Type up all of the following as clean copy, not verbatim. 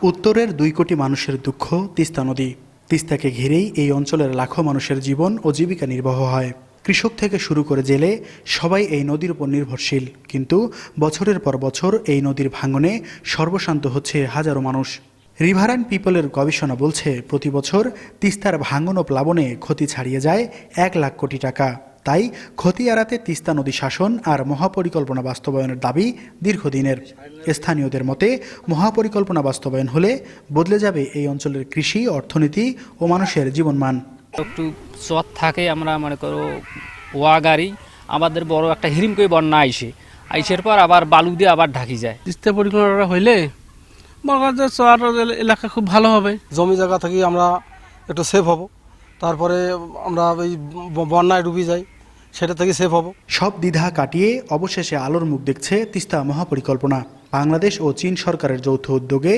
উত্তরের 2 কোটি মানুষের দুঃখ তিস্তা নদী। তিস্তাকে ঘিরেই এই অঞ্চলের লাখো মানুষের জীবন ও জীবিকা নির্বাহ হয়। কৃষক থেকে শুরু করে জেলে সবাই এই নদীর উপর নির্ভরশীল। কিন্তু বছরের পর বছর এই নদীর ভাঙনে সর্বশান্ত হচ্ছে হাজারো মানুষ। রিভার অ্যান্ড পিপলের গবেষণা বলছে, প্রতি বছর তিস্তার ভাঙন ও প্লাবনে ক্ষতি ছাড়িয়ে যায় 1 লাখ কোটি টাকা। তাই ক্ষতি এড়াতে তিস্তা নদী শাসন আর মহাপরিকল্পনা বাস্তবায়নের দাবি দীর্ঘদিনের। স্থানীয়দের মতে, মহাপরিকল্পনা বাস্তবায়ন হলে বদলে যাবে এই অঞ্চলের কৃষি, অর্থনীতি ও মানুষের জীবনমান। একটু চর থাকে, আমরা মনে করো ওয়া গাড়ি আমাদের বড় একটা হিরিম করে বন্যা আইসের পর আবার বালু দিয়ে আবার ঢাকি যায়। তিস্তা পরিকল্পনা হইলে বাংলাদেশ চর এলাকা খুব ভালো হবে। জমি জায়গা থেকে আমরা একটু সেফ হব, তারপরে আমরা এই বন্যায় ডুবে যাই, সেটা থেকে সেফ হব। সব দ্বিধা কাটিয়ে অবশেষে আলোর মুখ দেখছে তিস্তা মহাপরিকল্পনা। বাংলাদেশ ও চীন সরকারের যৌথ উদ্যোগে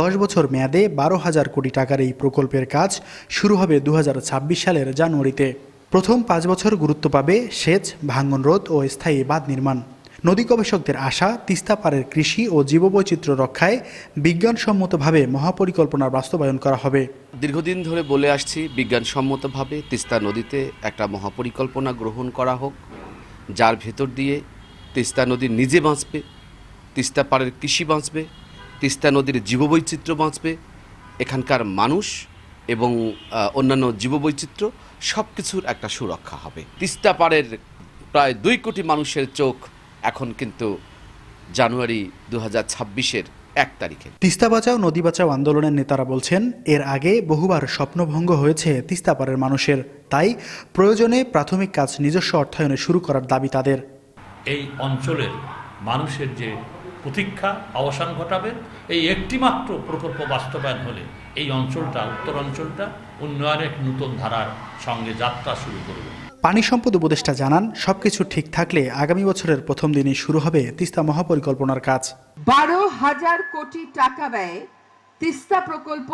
10 বছর মেয়াদে 12,000 কোটি টাকার এই প্রকল্পের কাজ শুরু হবে 2026 সালের জানুয়ারিতে। প্রথম 5 বছর গুরুত্ব পাবে সেচ, ভাঙন রোধ ও স্থায়ী বাঁধ নির্মাণ। নদী গবেষকদের আশা, তিস্তা পাড়ের কৃষি ও জীববৈচিত্র্য রক্ষায় বিজ্ঞানসম্মতভাবে মহাপরিকল্পনার বাস্তবায়ন করা হবে। দীর্ঘদিন ধরে বলে আসছি, বিজ্ঞানসম্মতভাবে তিস্তা নদীতে একটা মহাপরিকল্পনা গ্রহণ করা হোক, যার ভেতর দিয়ে তিস্তা নদী নিজে বাঁচবে, তিস্তা পাড়ের কৃষি বাঁচবে, তিস্তা নদীর জীববৈচিত্র্য বাঁচবে, এখানকার মানুষ এবং অন্যান্য জীববৈচিত্র্য সব কিছুর একটা সুরক্ষা হবে। তিস্তা পাড়ের প্রায় 2 কোটি মানুষের চোখ এখন কিন্তু জানুয়ারি 2026-এর 1 তারিখে। তিস্তা বাঁচাও নদী বাঁচাও আন্দোলনের নেতারা বলছেন, এর আগে বহুবার স্বপ্নভঙ্গ হয়েছে তিস্তা পাড়ের মানুষের। তাই প্রয়োজনে প্রাথমিক কাজ নিজস্ব অর্থায়নে শুরু করার দাবি তাদের। এই অঞ্চলের মানুষের যে প্রতীক্ষা অবসান ঘটাবে, এই একটিমাত্র প্রকল্প বাস্তবায়ন হলে এই অঞ্চলটা, উত্তর অঞ্চলটা উন্নয়নের নতুন ধারার সঙ্গে যাত্রা শুরু করবে। পানি সম্পদ উপদেষ্টা জানান, সবকিছু ঠিক থাকলে আগামী বছরের প্রথম দিনই শুরু হবে তিস্তা মহাপরিকল্পনার কাজ। 12,000 কোটি টাকা ব্যয়ে তিস্তা প্রকল্প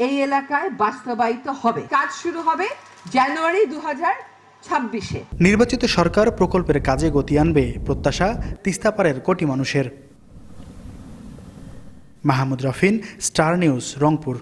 এই এলাকায় বাস্তবায়িত হবে। কাজ শুরু হবে জানুয়ারি 2026-এ। নির্বাচিত সরকার প্রকল্পের কাজে গতি আনবে, প্রত্যাশা তিস্তা পাড়ের কোটি মানুষের। Mahmud Rafin, star news, Rangpur.